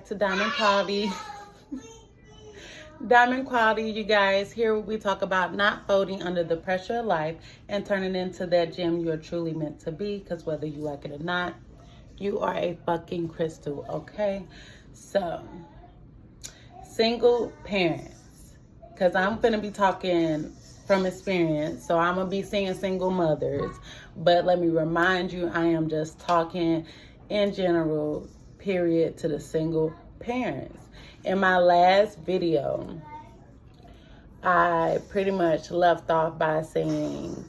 to Diamond Quality. Diamond Quality, you guys. Here we talk about not folding under the pressure of life and turning into that gem you're truly meant to be. Because whether you like it or not, you are a fucking crystal, okay? So, single parents. Because I'm going to be talking from experience. So I'm going to be seeing single mothers. But let me remind you, I am just talking in general, period, to the single parents. In my last video, I pretty much left off by saying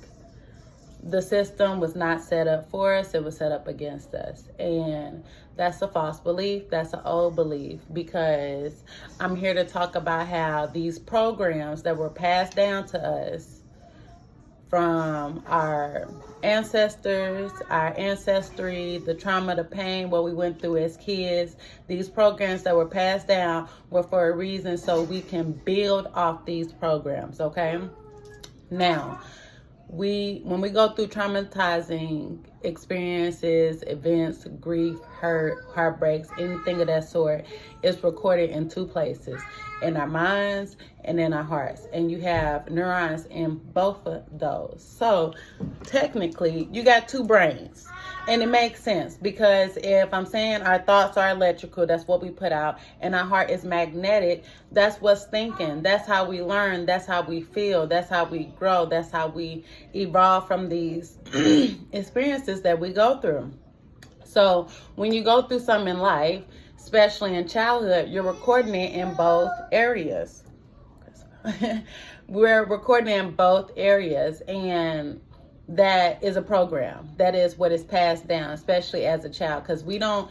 the system was not set up for us, it was set up against us. And that's a false belief, that's an old belief, because I'm here to talk about how these programs that were passed down to us from our ancestors, our ancestry, the trauma, the pain, what we went through as kids, these programs that were passed down were for a reason, so we can build off these programs, okay? Now, when we go through traumatizing experiences, events, grief, hurt, heartbreaks, anything of that sort, it's recorded in two places, in our minds and in our hearts. And you have neurons in both of those. So technically, you got two brains. And it makes sense, because if I'm saying our thoughts are electrical, that's what we put out, and our heart is magnetic, that's what's thinking. That's how we learn. That's how we feel. That's how we grow. That's how we evolve from these experiences that we go through. So when you go through something in life, especially in childhood, you're recording it in both areas. We're recording in both areas, and that is a program. That is what is passed down, especially as a child, because we don't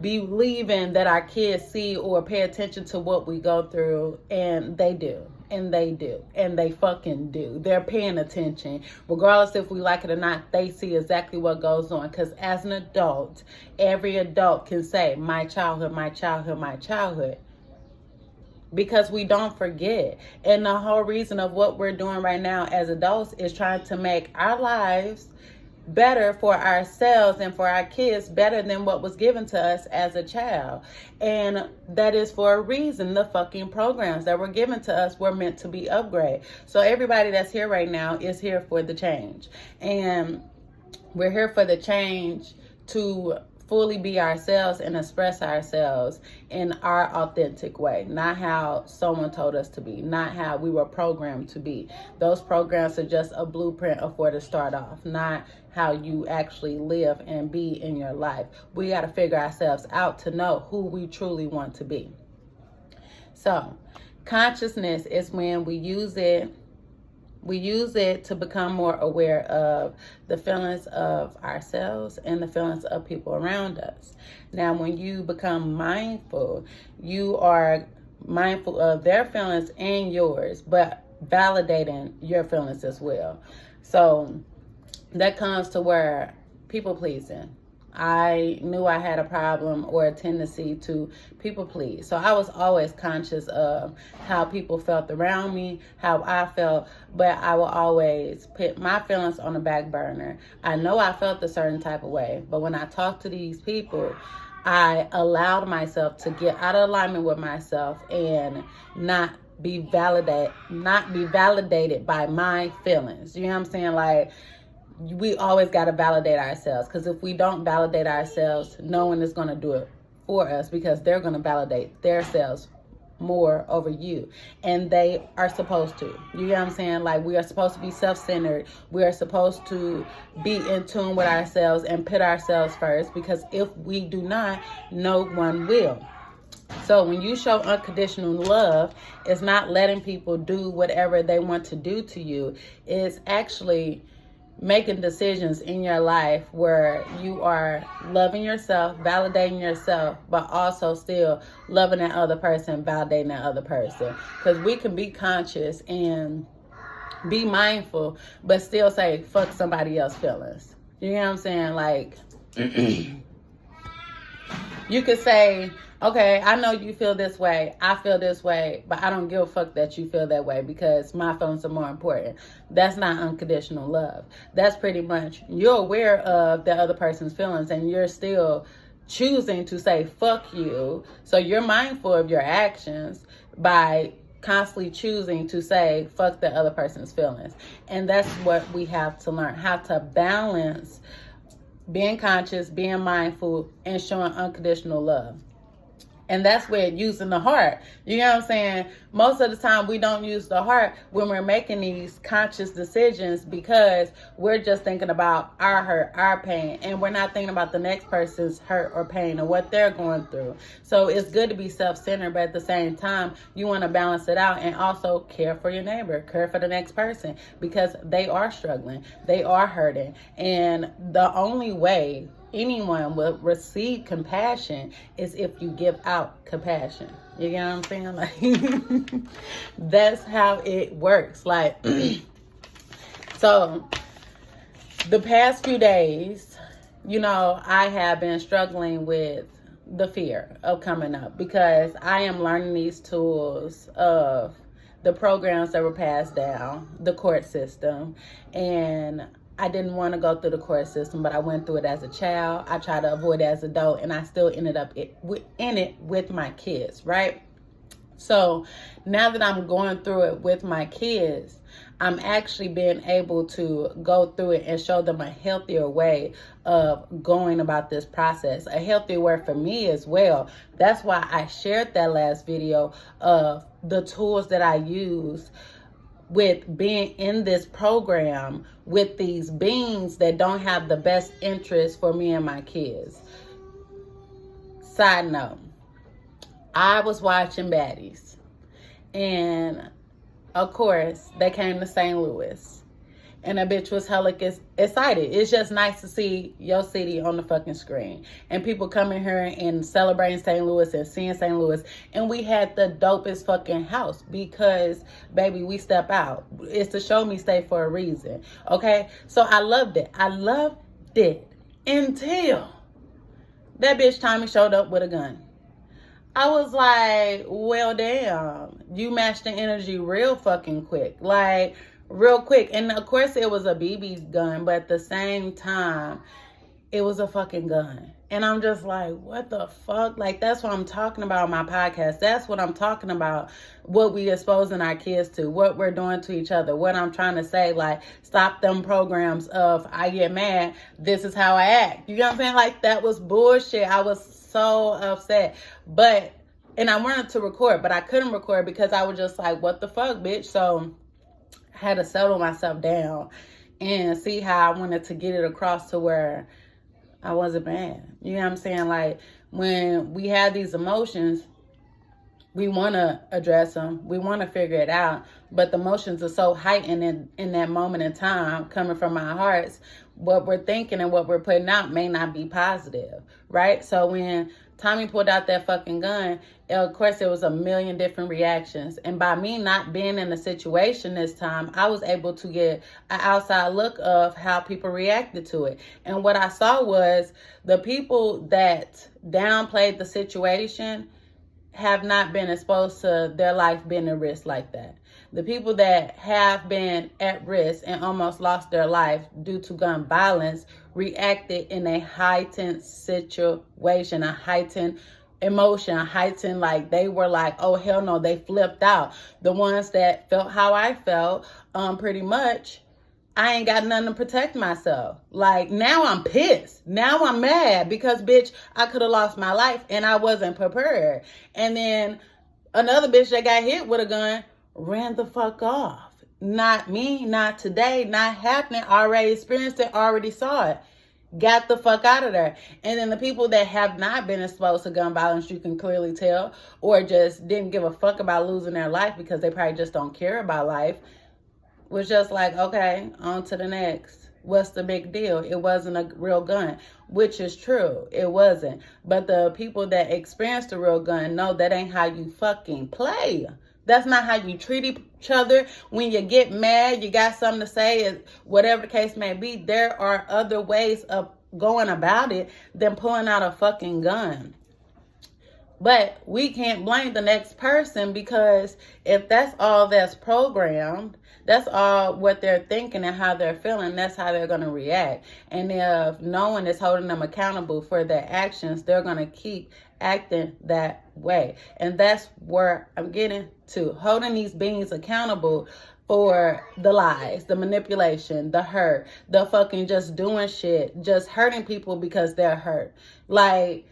believing that our kids see or pay attention to what we go through, and they do. And they do. And they fucking do. They're paying attention. Regardless if we like it or not, they see exactly what goes on. Because as an adult, every adult can say, my childhood, my childhood, my childhood. Because we don't forget. And the whole reason of what we're doing right now as adults is trying to make our lives better for ourselves and for our kids, better than what was given to us as a child. And that is for a reason. The fucking programs that were given to us were meant to be upgraded. So everybody that's here right now is here for the change. And we're here for the change to fully be ourselves and express ourselves in our authentic way, not how someone told us to be, not how we were programmed to be. Those programs are just a blueprint of where to start off, not how you actually live and be in your life. We got to figure ourselves out to know who we truly want to be. So consciousness is when we use it to become more aware of the feelings of ourselves and the feelings of people around us. Now, when you become mindful, you are mindful of their feelings and yours, but validating your feelings as well. So that comes to where people pleasing. I knew I had a problem or a tendency to people please. So I was always conscious of how people felt around me, how I felt, but I will always put my feelings on the back burner. I know I felt a certain type of way, but when I talked to these people, I allowed myself to get out of alignment with myself and not be validated by my feelings. You know what I'm saying? Like, we always got to validate ourselves, because if we don't validate ourselves, no one is going to do it for us, because they're going to validate themselves more over you, and they are supposed to. You know what I'm saying? Like, we are supposed to be self-centered. We are supposed to be in tune with ourselves and put ourselves first, because if we do not, no one will. So when you show unconditional love, it's not letting people do whatever they want to do to you. It's actually making decisions in your life where you are loving yourself, validating yourself, but also still loving that other person, validating that other person. Because we can be conscious and be mindful, but still say, fuck somebody else's feelings. You know what I'm saying? Like, you could say, okay, I know you feel this way, I feel this way, but I don't give a fuck that you feel that way because my feelings are more important. That's not unconditional love. That's pretty much, you're aware of the other person's feelings and you're still choosing to say fuck you. So you're mindful of your actions by constantly choosing to say fuck the other person's feelings. And that's what we have to learn, how to balance being conscious, being mindful, and showing unconditional love. And that's where using the heart. You know what I'm saying? Most of the time we don't use the heart when we're making these conscious decisions because we're just thinking about our hurt, our pain, and we're not thinking about the next person's hurt or pain or what they're going through. So it's good to be self-centered, but at the same time, you want to balance it out and also care for your neighbor, care for the next person because they are struggling, they are hurting. And the only way anyone will receive compassion is if you give out compassion. You get what I'm saying? Like, that's how it works. Like, so the past few days, you know, I have been struggling with the fear of coming up because I am learning these tools of the programs that were passed down, the court system, and I didn't want to go through the court system, but I went through it as a child. I tried to avoid it as an adult, and I still ended up in it with my kids, right? So now that I'm going through it with my kids, I'm actually being able to go through it and show them a healthier way of going about this process, a healthier way for me as well. That's why I shared that last video of the tools that I use with being in this program with these beings that don't have the best interest for me and my kids. Side note, I was watching Baddies, and of course they came to St. Louis, and a bitch was hella excited. It's just nice to see your city on the fucking screen. And people coming here and celebrating St. Louis and seeing St. Louis. And we had the dopest fucking house because, baby, we step out. It's to show me stay for a reason. Okay? So I loved it. I loved it until that bitch Tommy showed up with a gun. I was like, well, damn. You matched the energy real fucking quick. Like, real quick. And of course it was a BB gun, but at the same time, it was a fucking gun. And I'm just like, what the fuck? Like, that's what I'm talking about on my podcast. That's what I'm talking about. What we exposing our kids to, what we're doing to each other, what I'm trying to say, like, stop them programs of I get mad, this is how I act. You know what I'm saying? Like, that was bullshit. I was so upset. And I wanted to record, but I couldn't record because I was just like, what the fuck, bitch? So had to settle myself down and see how I wanted to get it across to where I wasn't mad. You know what I'm saying? Like, when we have these emotions, we want to address them. We want to figure it out. But the emotions are so heightened in that moment in time coming from our hearts. What we're thinking and what we're putting out may not be positive, right? So when Tommy pulled out that fucking gun, of course, there was a million different reactions. And by me not being in the situation this time, I was able to get an outside look of how people reacted to it. And what I saw was the people that downplayed the situation have not been exposed to their life being at risk like that. The people that have been at risk and almost lost their life due to gun violence reacted in a heightened situation, a heightened emotion, a heightened, like they were like, oh hell no, they flipped out. The ones that felt how I felt, pretty much, I ain't got nothing to protect myself. Like, now I'm pissed. Now I'm mad because, bitch, I could have lost my life and I wasn't prepared. And then another bitch that got hit with a gun ran the fuck off. Not me, not today, not happening. Already experienced it, already saw it. Got the fuck out of there. And then the people that have not been exposed to gun violence, you can clearly tell, or just didn't give a fuck about losing their life because they probably just don't care about life, was just like, okay, on to the next. What's the big deal? It wasn't a real gun, which is true. It wasn't. But the people that experienced a real gun know that ain't how you fucking play. That's not how you treat each other. When you get mad, you got something to say, whatever the case may be, there are other ways of going about it than pulling out a fucking gun. But we can't blame the next person because if that's all that's programmed, That's all what they're thinking and how they're feeling. That's how they're going to react. And if no one is holding them accountable for their actions, they're going to keep acting that way. And that's where I'm getting to. Holding these beings accountable for the lies, the manipulation, the hurt, the fucking just doing shit, just hurting people because they're hurt. Like,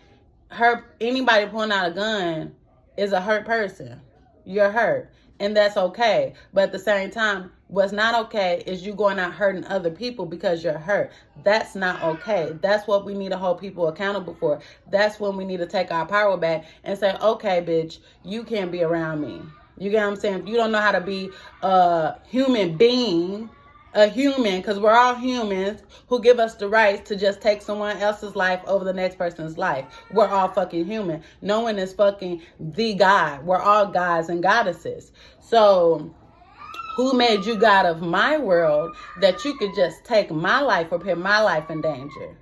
anybody pulling out a gun is a hurt person. You're hurt. And that's okay. But at the same time, what's not okay is you going out hurting other people because you're hurt. That's not okay. That's what we need to hold people accountable for. That's when we need to take our power back and say, okay, bitch, you can't be around me. You get what I'm saying? If you don't know how to be a human being, because we're all humans who give us the right to just take someone else's life over the next person's life. We're all fucking human. No one is fucking the God. We're all gods and goddesses. So who made you God of my world that you could just take my life or put my life in danger?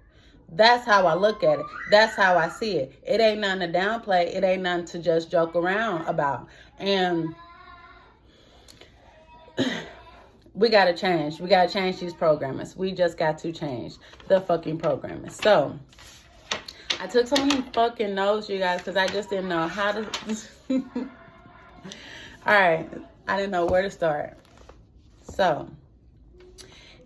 That's how I look at it. That's how I see it. It ain't nothing to downplay. It ain't nothing to just joke around about. And we got to change. We got to change these programmers. We just got to change the fucking programmers. So I took so many fucking notes, you guys, because I just didn't know how to. All right. I didn't know where to start. So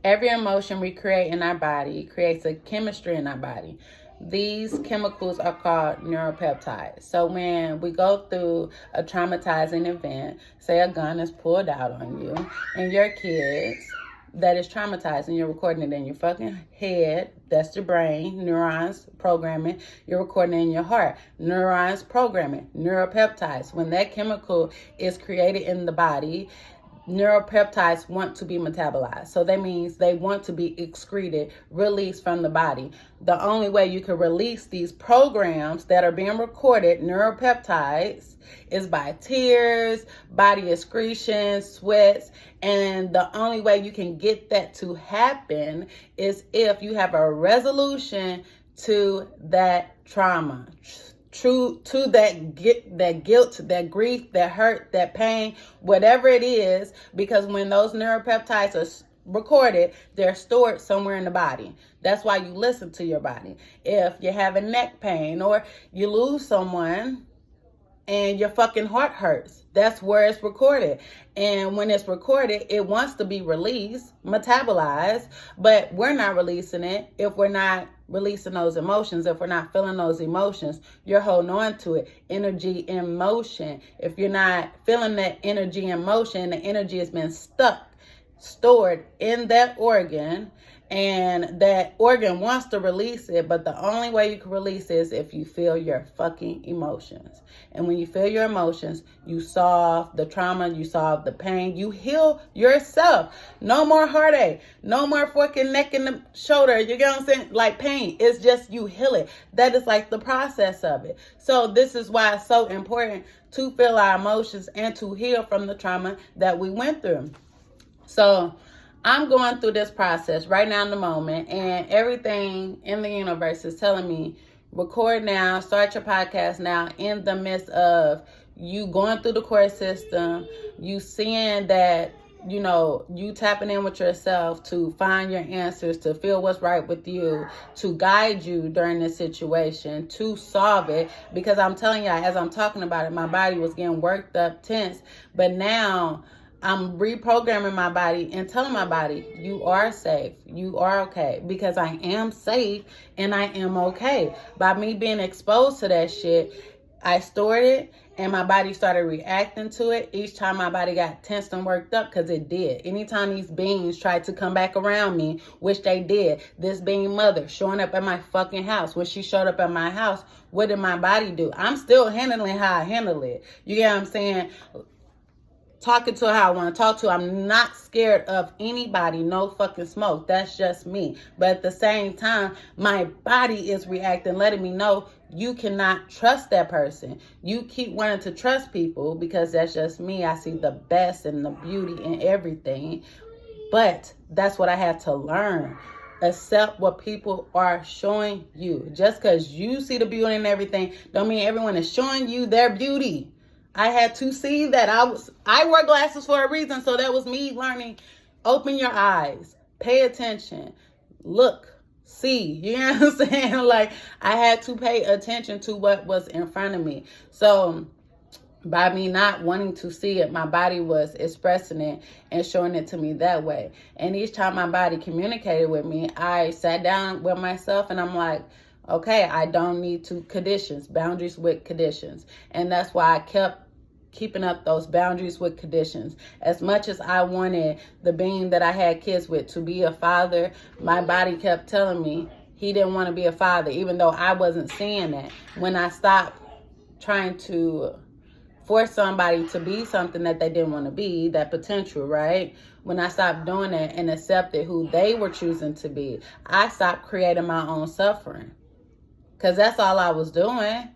every emotion we create in our body creates a chemistry in our body. These chemicals are called neuropeptides. So when we go through a traumatizing event, say a gun is pulled out on you and your kids, that is traumatized, and you're recording it in your fucking head. That's your brain, neurons programming. You're recording it in your heart, neurons programming, neuropeptides. When that chemical is created in the body, neuropeptides want to be metabolized. So that means they want to be excreted, released from the body. The only way you can release these programs that are being recorded, neuropeptides, is by tears, body excretions, sweats. And the only way you can get that to happen is if you have a resolution to that trauma, to that guilt, that grief, that hurt, that pain, whatever it is, because when those neuropeptides are recorded, they're stored somewhere in the body. That's why you listen to your body. If you're having neck pain or you lose someone and your fucking heart hurts, that's where it's recorded. And when it's recorded, it wants to be released, metabolized, but we're not releasing it if we're not releasing those emotions. If we're not feeling those emotions, you're holding on to it. Energy in motion. If you're not feeling that energy in motion, the energy has been stored in that organ, and that organ wants to release it, but the only way you can release it is if you feel your fucking emotions. And when you feel your emotions, you solve the trauma, you solve the pain, you heal yourself. No more heartache, no more fucking neck and the shoulder, you get what I'm saying? Like pain, it's just you heal it. That is like the process of it. So this is why it's so important to feel our emotions and to heal from the trauma that we went through. So I'm going through this process right now in the moment, and everything in the universe is telling me, record now, start your podcast now, in the midst of you going through the court system, you seeing that, you know, you tapping in with yourself to find your answers, to feel what's right with you, to guide you during this situation, to solve it. Because I'm telling y'all, as I'm talking about it, my body was getting worked up, tense, but now I'm reprogramming my body and telling my body, you are safe, you are okay, because I am safe and I am okay. By me being exposed to that shit, I stored it and my body started reacting to it each time my body got tensed and worked up, because it did. Anytime these beings tried to come back around me, which they did, this being mother showing up at my fucking house, when she showed up at my house, what did my body do? I'm still handling how I handle it. You get what I'm saying? Talking to how I want to talk to. I'm not scared of anybody, no fucking smoke. That's just me. But at the same time, my body is reacting, letting me know you cannot trust that person. You keep wanting to trust people because that's just me. I see the best and the beauty in everything. But that's what I had to learn. Accept what people are showing you. Just because you see the beauty in everything don't mean everyone is showing you their beauty. I had to see that I wore glasses for a reason. So that was me learning. Open your eyes, pay attention, look, see. You know what I'm saying? Like, I had to pay attention to what was in front of me. So by me not wanting to see it, my body was expressing it and showing it to me that way. And each time my body communicated with me, I sat down with myself and I'm like, okay, I don't need to conditions, boundaries with conditions. And that's why I kept keeping up those boundaries with conditions. As much as I wanted the being that I had kids with to be a father, my body kept telling me he didn't want to be a father, even though I wasn't seeing that. When I stopped trying to force somebody to be something that they didn't want to be, that potential, right? When I stopped doing that and accepted who they were choosing to be, I stopped creating my own suffering. Because that's all I was doing.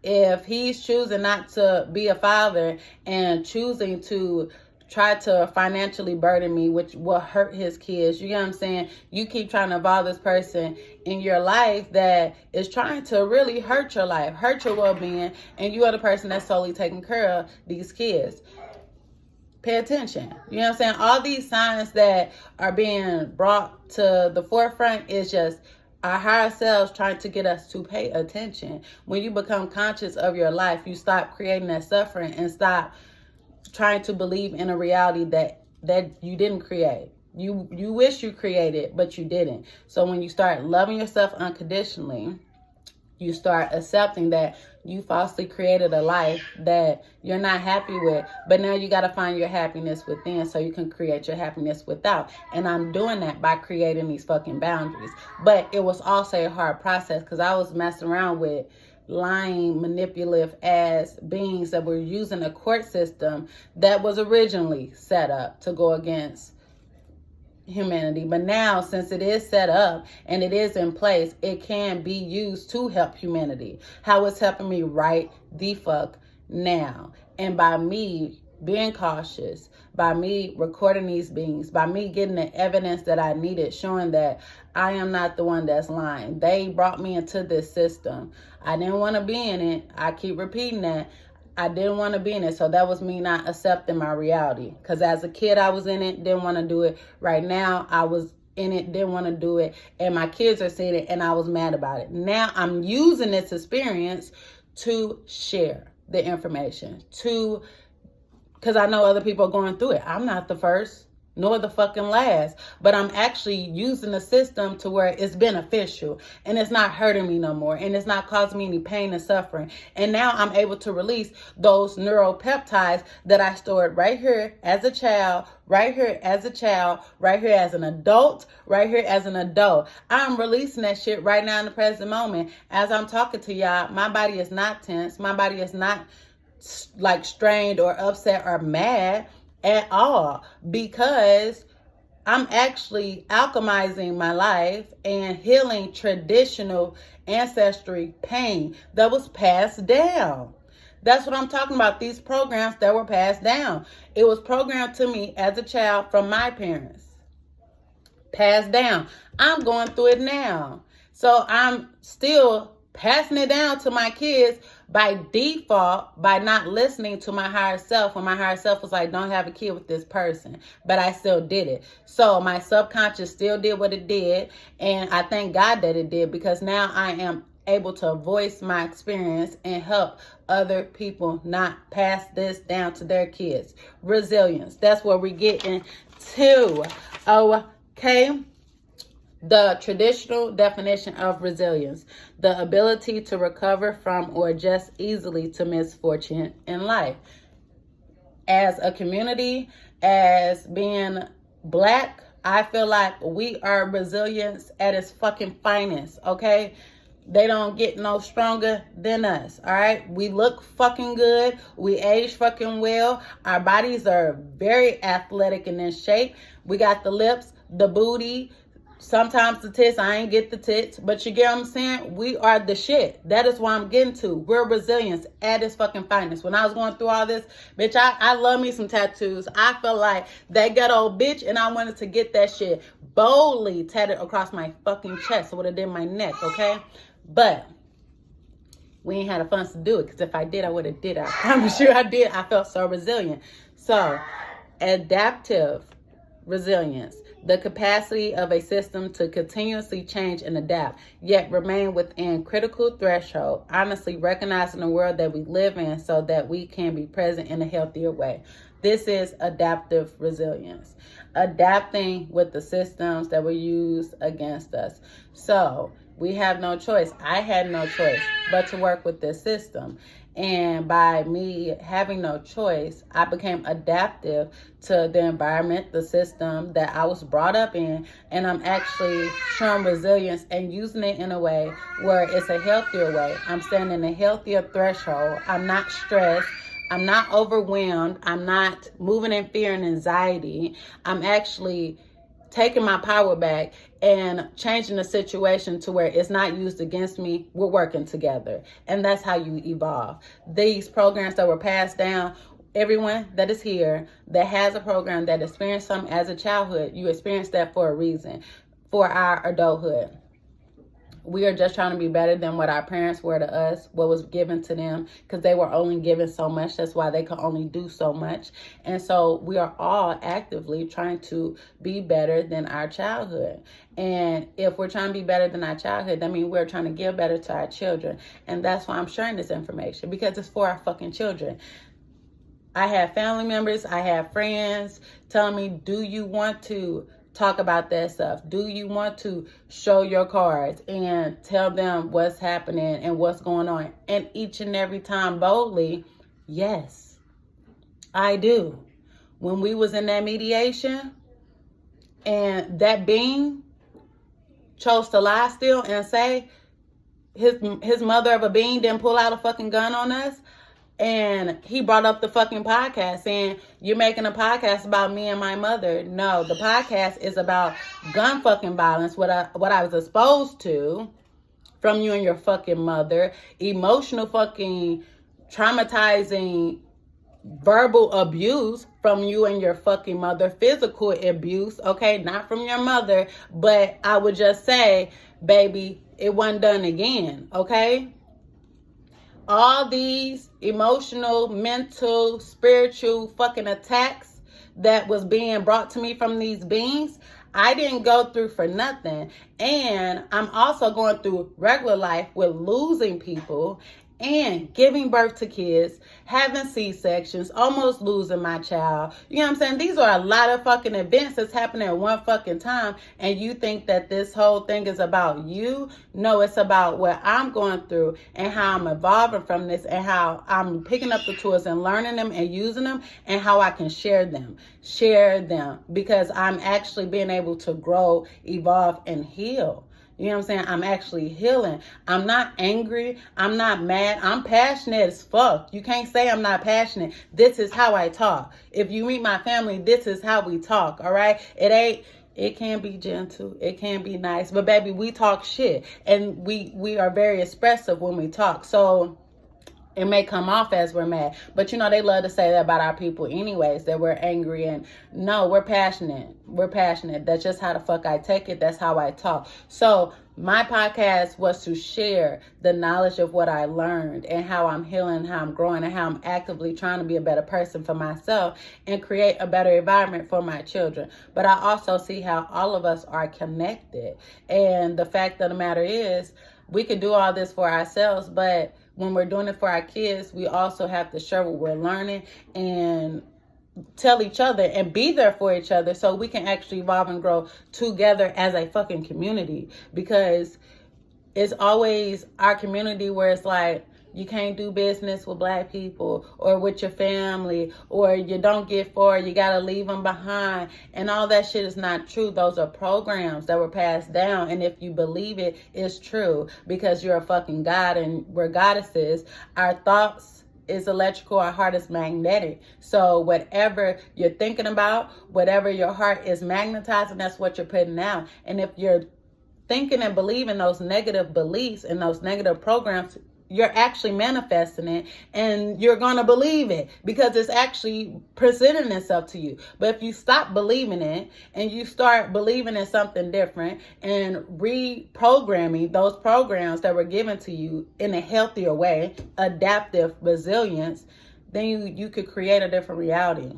If he's choosing not to be a father and choosing to try to financially burden me, which will hurt his kids, you know what I'm saying? You keep trying to involve this person in your life that is trying to really hurt your life, hurt your well-being, and you are the person that's solely taking care of these kids. Pay attention. You know what I'm saying? All these signs that are being brought to the forefront is just our higher selves trying to get us to pay attention. When you become conscious of your life, you stop creating that suffering and stop trying to believe in a reality that you didn't create. You wish you created, but you didn't. So when you start loving yourself unconditionally, you start accepting that you falsely created a life that you're not happy with, but now you got to find your happiness within so you can create your happiness without. And I'm doing that by creating these fucking boundaries. But it was also a hard process because I was messing around with lying, manipulative ass beings that were using a court system that was originally set up to go against humanity. But now, since it is set up and it is in place, it can be used to help humanity. How it's helping me right the fuck now. And by me being cautious, by me recording these beings, by me getting the evidence that I needed, showing that I am not the one that's lying. They brought me into this system. I didn't want to be in it. I keep repeating that. I didn't want to be in it. So that was me not accepting my reality. Because as a kid, I was in it, didn't want to do it. Right now, I was in it, didn't want to do it. And my kids are seeing it, and I was mad about it. Now I'm using this experience to share the information, because I know other people are going through it. I'm not the first, nor the fucking last, but I'm actually using the system to where it's beneficial and it's not hurting me no more and it's not causing me any pain and suffering. And now I'm able to release those neuropeptides that I stored right here as a child, right here as a child, right here as an adult, right here as an adult. I'm releasing that shit right now in the present moment. As I'm talking to y'all, my body is not tense. My body is not like strained or upset or mad at all, because I'm actually alchemizing my life and healing traditional ancestry pain that was passed down. That's what I'm talking about. These programs that were passed down. It was programmed to me as a child from my parents. Passed down. I'm going through it now. So I'm still passing it down to my kids by default, by not listening to my higher self, when my higher self was like, don't have a kid with this person. But I still did it. So my subconscious still did what it did. And I thank God that it did, because now I am able to voice my experience and help other people not pass this down to their kids. Resilience. That's where we get into. Okay. The traditional definition of resilience: the ability to recover from or adjust easily to misfortune in life. As a community, as being Black, I feel like we are resilience at its fucking finest, okay? They don't get no stronger than us, all right? We look fucking good. We age fucking well. Our bodies are very athletic and in shape. We got the lips, the booty, sometimes the tits. I ain't get the tits, but you get what I'm saying? We are the shit. That is what I'm getting to. We're resilience at its fucking finest. When I was going through all this, bitch, I love me some tattoos. I felt like that ghetto bitch, and I wanted to get that shit boldly tatted across my fucking chest. So what it did my neck, okay? But We ain't had a funds to do it, because if I did, I would have did it. I promise you I did. I felt so resilient. So adaptive resilience, the capacity of a system to continuously change and adapt, yet remain within critical threshold, honestly recognizing the world that we live in so that we can be present in a healthier way. This is adaptive resilience, adapting with the systems that were used against us. So we have no choice. I had no choice but to work with this system. And by me having no choice, I became adaptive to the environment, the system that I was brought up in. And I'm actually showing resilience and using it in a way where it's a healthier way. I'm staying in a healthier threshold. I'm not stressed. I'm not overwhelmed. I'm not moving in fear and anxiety. I'm actually taking my power back and changing the situation to where it's not used against me. We're working together. And that's how you evolve. These programs that were passed down, everyone that is here that has a program that experienced something as a childhood, you experienced that for a reason, for our adulthood. We are just trying to be better than what our parents were to us, what was given to them, because they were only given so much. That's why they could only do so much. And so we are all actively trying to be better than our childhood. And if we're trying to be better than our childhood, that means we're trying to give better to our children. And that's why I'm sharing this information, because it's for our fucking children. I have family members, I have friends telling me, do you want to talk about that stuff? Do you want to show your cards and tell them what's happening and what's going on? And each and every time boldly, yes, I do. When we was in that mediation and that being chose to lie still and say his mother of a being didn't pull out a fucking gun on us, and he brought up the fucking podcast saying, you're making a podcast about me and my mother. No, the podcast is about gun fucking violence, what I was exposed to from you and your fucking mother, emotional fucking traumatizing verbal abuse from you and your fucking mother, physical abuse, okay, not from your mother, but I would just say, baby, it wasn't done again, okay? All these emotional, mental, spiritual fucking attacks that was being brought to me from these beings, I didn't go through for nothing. And I'm also going through regular life with losing people and giving birth to kids, having C-sections, almost losing my child. You know what I'm saying? These are a lot of fucking events that's happening at one fucking time. And you think that this whole thing is about you? No, it's about what I'm going through and how I'm evolving from this and how I'm picking up the tools and learning them and using them and how I can share them because I'm actually being able to grow, evolve, and heal. You know what I'm saying? I'm actually healing. I'm not angry. I'm not mad. I'm passionate as fuck. You can't say I'm not passionate. This is how I talk. If you meet my family, this is how we talk, all right? It can be gentle. It can be nice. But baby, we talk shit. And we are very expressive when we talk. So it may come off as we're mad, but you know, they love to say that about our people anyways, that we're angry. And no, we're passionate. We're passionate. That's just how the fuck I take it. That's how I talk. So my podcast was to share the knowledge of what I learned and how I'm healing, how I'm growing, and how I'm actively trying to be a better person for myself and create a better environment for my children. But I also see how all of us are connected. And the fact of the matter is, we can do all this for ourselves, but when we're doing it for our kids, we also have to share what we're learning and tell each other and be there for each other so we can actually evolve and grow together as a fucking community. Because it's always our community where it's like, you can't do business with black people or with your family, or you don't get forward, you got to leave them behind. And all that shit is not true. Those are programs that were passed down. And if you believe it, it's true because you're a fucking god and we're goddesses. Our thoughts is electrical, our heart is magnetic. So whatever you're thinking about, whatever your heart is magnetizing, that's what you're putting out. And if you're thinking and believing those negative beliefs and those negative programs, you're actually manifesting it, and you're going to believe it because it's actually presenting itself to you. But if you stop believing it and you start believing in something different and reprogramming those programs that were given to you in a healthier way, adaptive resilience, then you could create a different reality.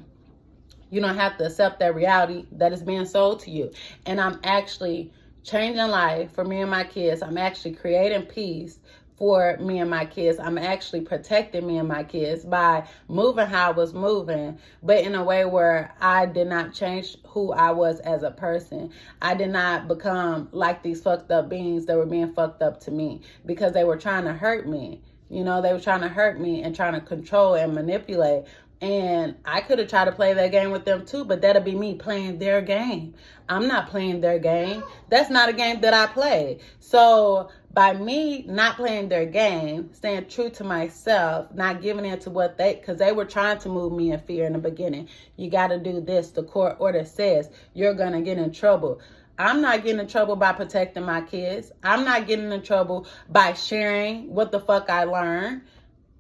You don't have to accept that reality that is being sold to you. And I'm actually changing life for me and my kids. I'm actually creating peace for me and my kids. I'm actually protecting me and my kids by moving how I was moving, but in a way where I did not change who I was as a person. I did not become like these fucked up beings that were being fucked up to me because they were trying to hurt me. You know, they were trying to hurt me and trying to control and manipulate. And I could have tried to play that game with them too, but that'll be me playing their game. I'm not playing their game. That's not a game that I play. So by me not playing their game, staying true to myself, not giving in to what because they were trying to move me in fear in the beginning. You got to do this. The court order says you're going to get in trouble. I'm not getting in trouble by protecting my kids. I'm not getting in trouble by sharing what the fuck I learned.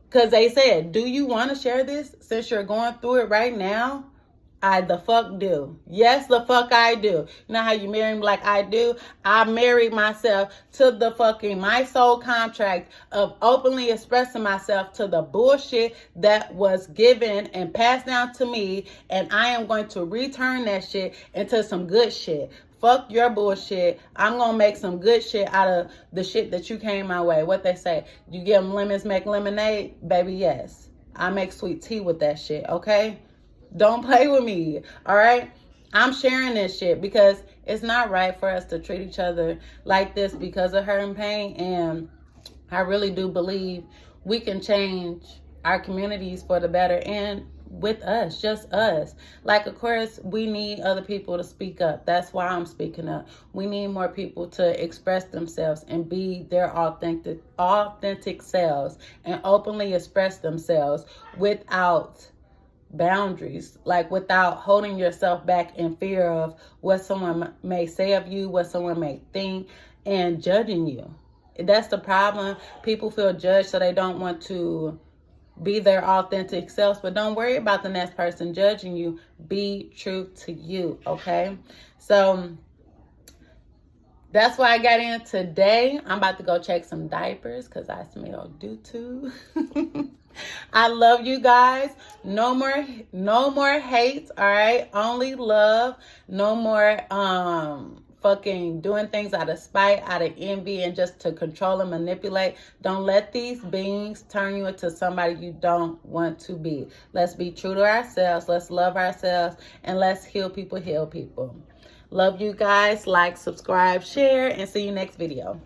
Because they said, do you want to share this since you're going through it right now? I the fuck do. Yes, the fuck I do. You know how you marry me like I do? I married myself to the fucking my soul contract of openly expressing myself to the bullshit that was given and passed down to me. And I am going to return that shit into some good shit. Fuck your bullshit. I'm going to make some good shit out of the shit that you came my way. What they say, you give them lemons, make lemonade? Baby, yes. I make sweet tea with that shit, okay? Don't play with me, all right? I'm sharing this shit because it's not right for us to treat each other like this because of hurt and pain. And I really do believe we can change our communities for the better and with us, just us. Like, of course, we need other people to speak up. That's why I'm speaking up. We need more people to express themselves and be their authentic selves and openly express themselves without boundaries, like without holding yourself back in fear of what someone may say of you, what someone may think, and judging you. That's the problem. People feel judged, so they don't want to be their authentic selves. But don't worry about the next person judging you. Be true to you, okay? So that's why I got in today. I'm about to go check some diapers because I smell doo too. I love you guys. No more hate, all right? Only love. No more fucking doing things out of spite, out of envy, and just to control and manipulate. Don't let these beings turn you into somebody you don't want to be. Let's be true to ourselves. Let's love ourselves, and let's heal people, heal people. Love you guys. Like, subscribe, share, and see you next video.